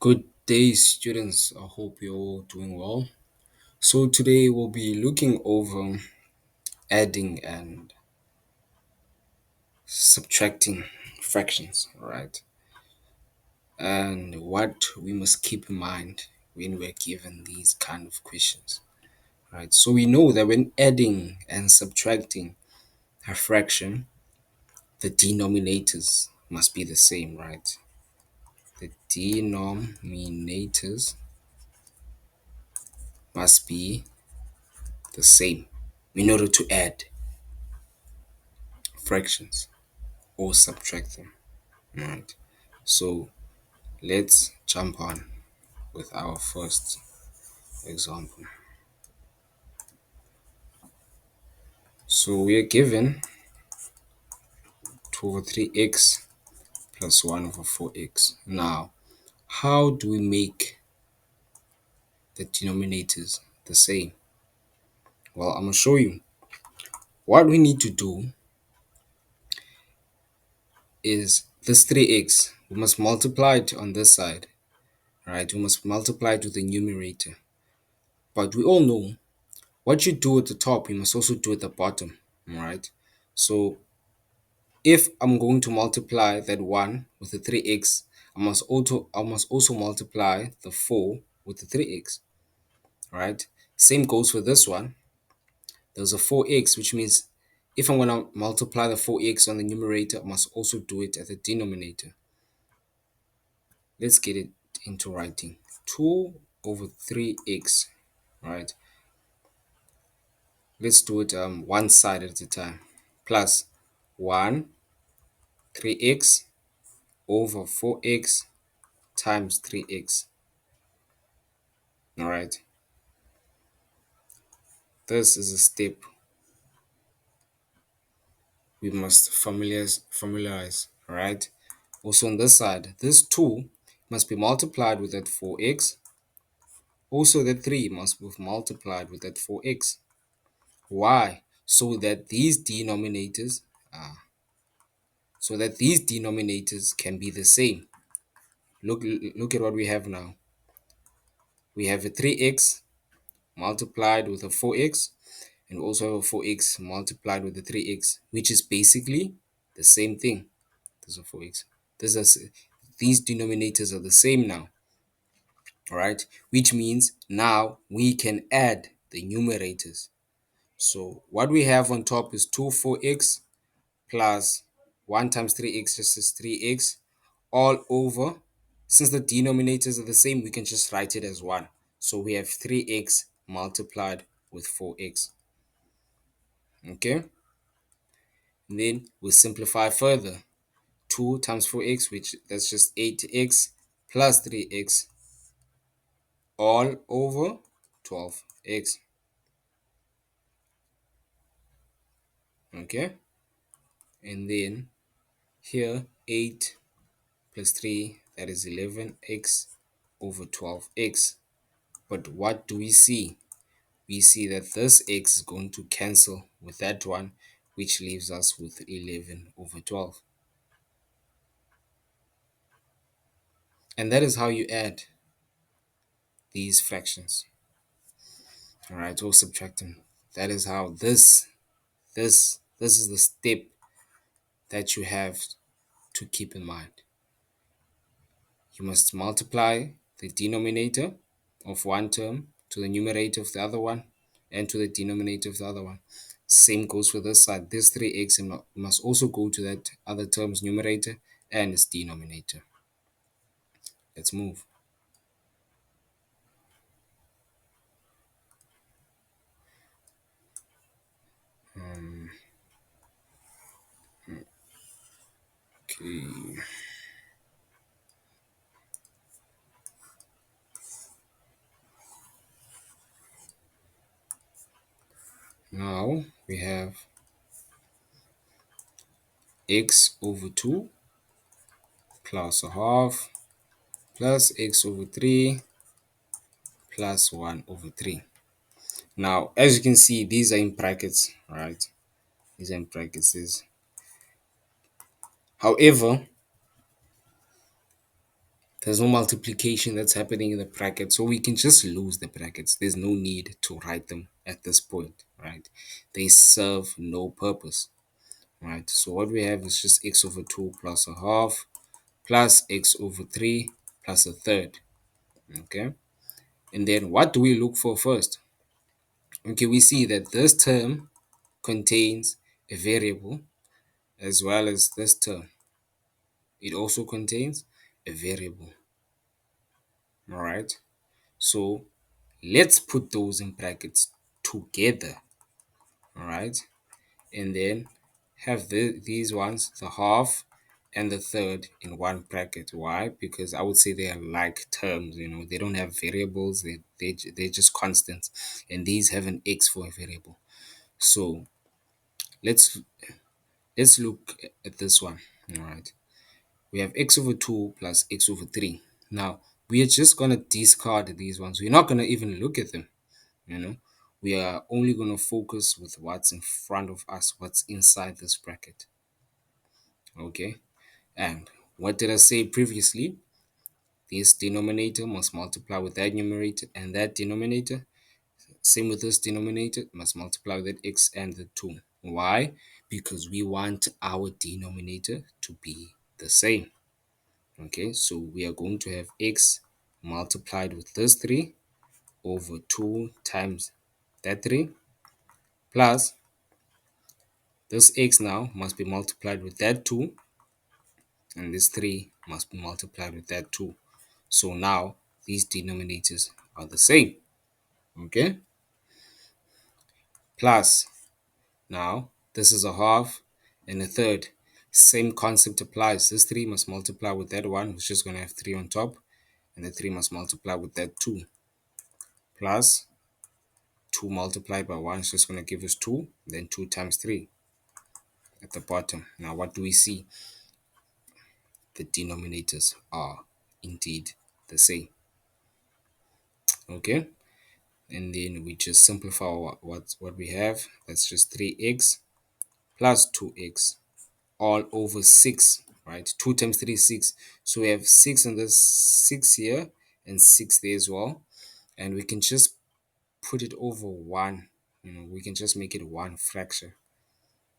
Good day, students. I hope you're all doing well. So, today we'll be looking over adding and subtracting fractions, right? And what we must keep in mind when we're given these kind of questions, right? So, we know that when adding and subtracting a fraction, the denominators must be the same, right? The denominators must be the same in order to add fractions or subtract them. Right. So let's jump on with our first example. So we are given 2 over 3x plus 1 over 4x. Now, how do we make the denominators the same? Well, I'm going to show you. What we need to do is this 3x, we must multiply it on this side, right? We must multiply it with the numerator. But we all know what you do at the top, you must also do at the bottom, right? So if I'm going to multiply that 1 with the 3x, I must also multiply the 4 with the 3x, right? Same goes for this one. There's a 4x, which means if I'm going to multiply the 4x on the numerator, I must also do it at the denominator. Let's get it into writing. 2 over 3x, right? Let's do it one side at a time. Plus 1, 3x over 4x times 3x. All right. This is a step we must familiarize, all right? Also on this side, this 2 must be multiplied with that 4x. Also that 3 must be multiplied with that 4x. Why? Uh, so that these denominators can be the same. Look at what we have now. We have a 3x multiplied with a 4x, and also have a 4x multiplied with the 3x, which is basically the same thing. There's a 4x. This is, these denominators are the same now, all right? Which means now we can add the numerators. So what we have on top is 2 4x plus 1 times 3x just is 3x all over. Since the denominators are the same, we can just write it as 1. So we have 3x multiplied with 4x. Okay? And then we'll simplify further. 2 times 4x, which that's just 8x plus 3x all over 12x. Okay? And then here 8 plus 3, that is 11x over 12x. But what do we see? We see that this x is going to cancel with that one, which leaves us with 11 over 12. And that is how you add these fractions. All right, or subtract them. That is how this is the step that you have to keep in mind. You must multiply the denominator of one term to the numerator of the other one and to the denominator of the other one. Same goes for this side. This 3x must also go to that other term's numerator and its denominator. Let's move. Okay. Now we have x over 2 plus a half plus x over 3 plus 1 over 3. Now, as you can see, these are in brackets, right? These are in brackets. However, There's no multiplication that's happening in the bracket, so we can just lose the brackets. There's no need to write them at this point, right? They serve no purpose, right? So what we have is just x over 2 plus a half plus x over 3 plus a third, okay? And then what do we look for first? Okay, we see that this term contains a variable as well as this term. It also contains a variable, all right? So let's put those in brackets together, all right? And then have these ones, the half and the third, in one bracket. Why? Because I would say they are like terms, you know, they don't have variables, they're just constants, and these have an x for a variable. So let's let's look at this one, all right? We have x over 2 plus x over 3. Now we are just going to discard these ones. We're not going to even look at them, you know. We are only going to focus with what's in front of us, what's inside this bracket, okay? And what did I say previously? This denominator must multiply with that numerator, and that denominator, same with this denominator, must multiply with that x and the 2. Why? Because we want our denominator to be the same. Okay, so we are going to have x multiplied with this 3 over 2 times that 3 plus this x now must be multiplied with that 2, and this 3 must be multiplied with that 2. So now these denominators are the same. Okay, plus now this is a half and a third. Same concept applies. This 3 must multiply with that 1, which is going to have 3 on top, and the 3 must multiply with that 2, plus 2 multiplied by 1 is just going to give us 2, then 2 times 3 at the bottom. Now what do we see? The denominators are indeed the same. Okay, and then we just simplify what we have. That's just 3x plus 2x all over 6, right? 2 times 3 is 6. So we have 6 in this, 6 here, and 6 there as well. And we can just put it over 1. You know, we can just make it one fraction.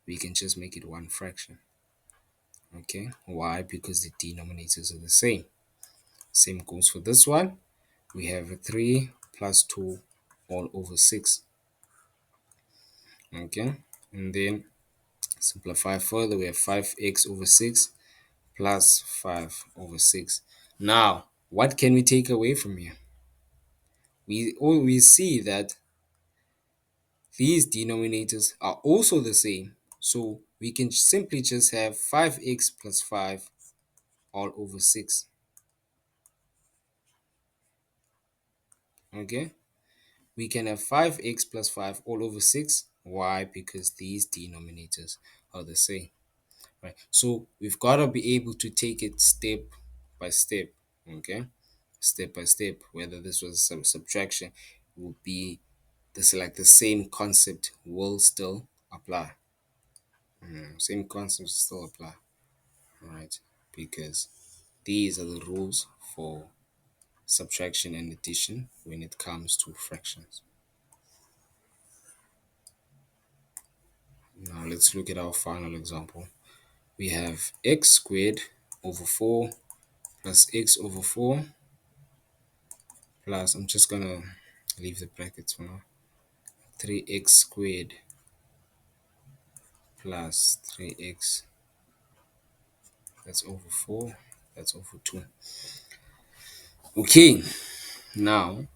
We can just make it one fraction. Okay, why? Because the denominators are the same. Same goes for this one. We have a 3 plus 2 all over 6. Okay, and then simplify further. We have 5x over 6 plus 5 over 6. Now, what can we take away from here? We see that these denominators are also the same. So we can simply just have 5x plus 5 all over 6. Okay? We can have 5x plus 5 all over 6. Why? Because these denominators are the same. Right? So we've got to be able to take it step by step. Okay? Step by step. Whether this was some subtraction, would be this, like the same concept will still apply. Same concepts still apply. Right? Because these are the rules for subtraction and addition when it comes to fractions. Now let's look at our final example. We have x squared over 4 plus x over 4 plus, I'm just gonna leave the brackets for now, 3x squared plus 3x, that's over 4, that's over 2. Okay, now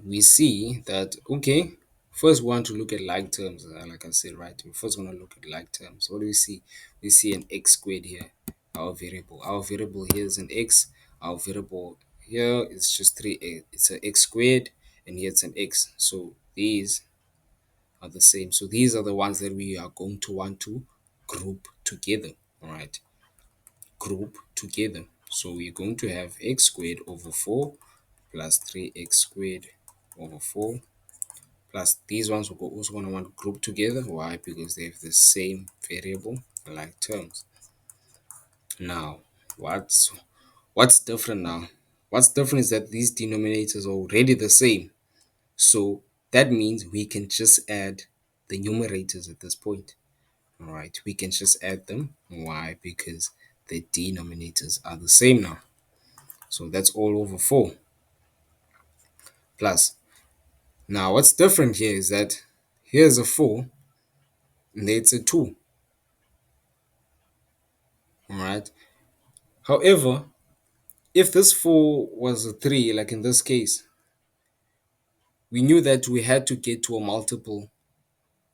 we see that, okay, first we want to look at like terms, like I said, right? We first want to look at like terms. What do we see? We see an x squared here, our variable. Our variable here is an x. Our variable here is just 3, it's an x squared, and here it's an x. So these are the same. So these are the ones that we are going to want to group together, all right? Group together. So we're going to have x squared over 4 plus 3x squared over 4 plus these ones we're also going to want to group together. Why? Because they have the same variable like terms. Now, What's different now? What's different is that these denominators are already the same. So that means we can just add the numerators at this point. All right, we can just add them. Why? Because the denominators are the same now. So that's all over 4 plus. Now, what's different here is that here's a 4 and there's a 2. All right. However, if this 4 was a 3, like in this case, we knew that we had to get to a multiple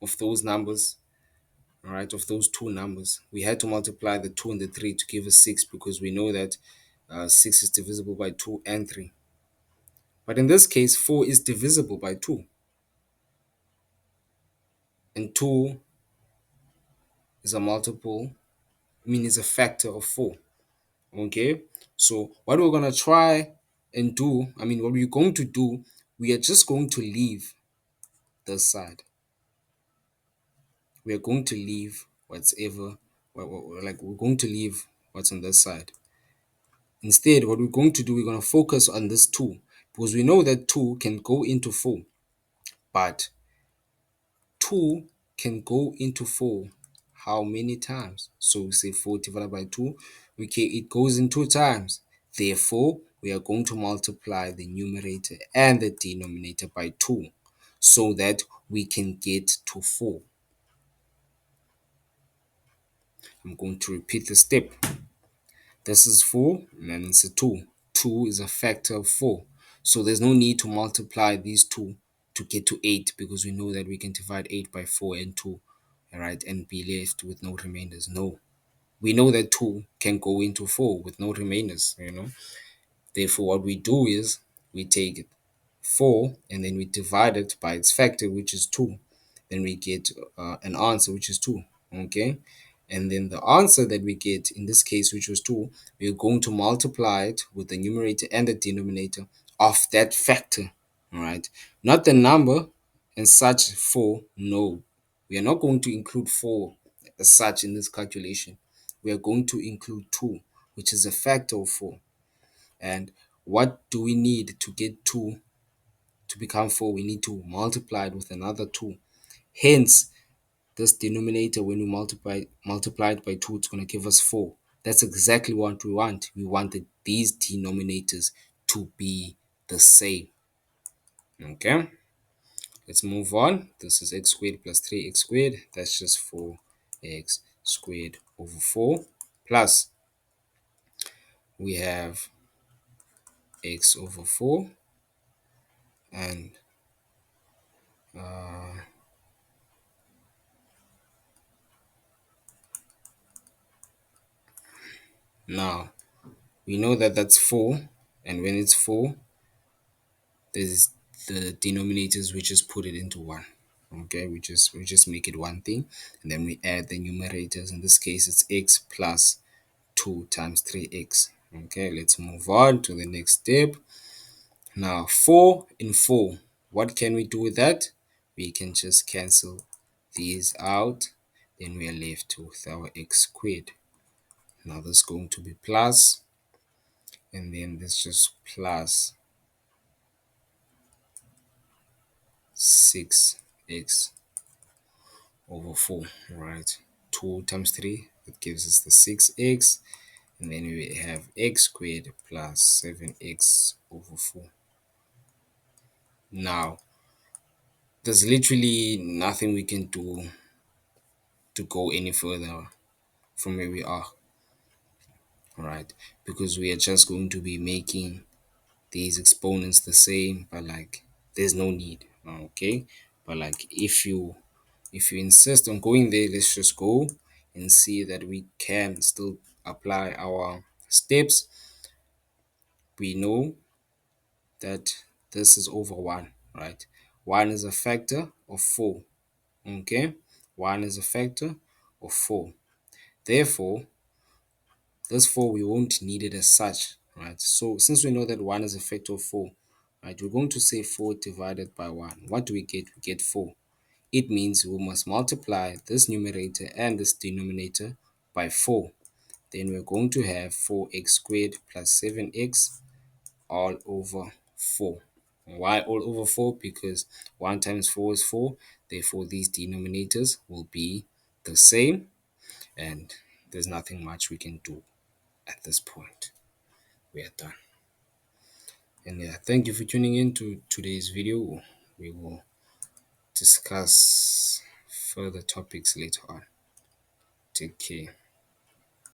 of those numbers, all right, of those two numbers. We had to multiply the 2 and the 3 to give us 6 because we know that 6 is divisible by 2 and 3. But in this case, 4 is divisible by 2, and 2 is a multiple, is a factor of 4. Okay, so what we're going to try and do, what we're going to do, we are just going to leave this side. We are going to leave whatever, like we're going to leave what's on this side. Instead, what we're going to do, we're going to focus on this 2 because we know that 2 can go into 4, but 2 can go into 4 how many times? So we say 4 divided by 2, okay, it goes in 2 times. Therefore, we are going to multiply the numerator and the denominator by 2 so that we can get to 4. I'm going to repeat the step. This is 4 and then it's a 2. 2 is a factor of 4. So there's no need to multiply these 2 to get to 8 because we know that we can divide 8 by 4 and 2, all right, and be left with no remainders. No. We know that 2 can go into 4 with no remainders. Therefore, what we do is we take 4 and then we divide it by its factor, which is 2. Then we get an answer, which is 2. Okay. And then the answer that we get in this case, which was 2, we're going to multiply it with the numerator and the denominator of that factor. All right. Not the number and such 4. No. We are not going to include 4 as such in this calculation. We are going to include 2, which is a factor of 4. And what do we need to get 2 to become 4? We need to multiply it with another 2. Hence, this denominator, when we multiply it by 2, it's going to give us 4. That's exactly what we want. We wanted these denominators to be the same. Okay, let's move on. This is x squared plus 3x squared. That's just 4x squared over 4. Plus, we have x over 4 and now we know that that's 4, and when it's 4, there's the denominators, we just put it into 1. Okay, we just make it one thing, and then we add the numerators. In this case, it's x plus 2 times 3x. Okay, let's move on to the next step. Now 4 and 4, what can we do with that? We can just cancel these out, then we are left with our x squared. Now this is going to be plus, and then this just plus 6x over 4, right? 2 times 3, that gives us the 6x, and then we have x squared plus 7x over 4. Now, there's literally nothing we can do to go any further from where we are, right? Because we are just going to be making these exponents the same, but like there's no need, okay? But like if you insist on going there, let's just go and see that we can still apply our steps. We know that this is over 1, right? 1 is a factor of 4, okay? 1 is a factor of 4. Therefore, this 4, we won't need it as such, right? So since we know that 1 is a factor of 4, right, we're going to say 4 divided by 1. What do we get? We get 4. It means we must multiply this numerator and this denominator by 4. then we're going to have 4x squared plus 7x all over 4. Why all over 4? Because 1 times 4 is 4, therefore these denominators will be the same, and there's nothing much we can do at this point. We are done. And yeah, thank you for tuning in to today's video. We will discuss further topics later on. Take care.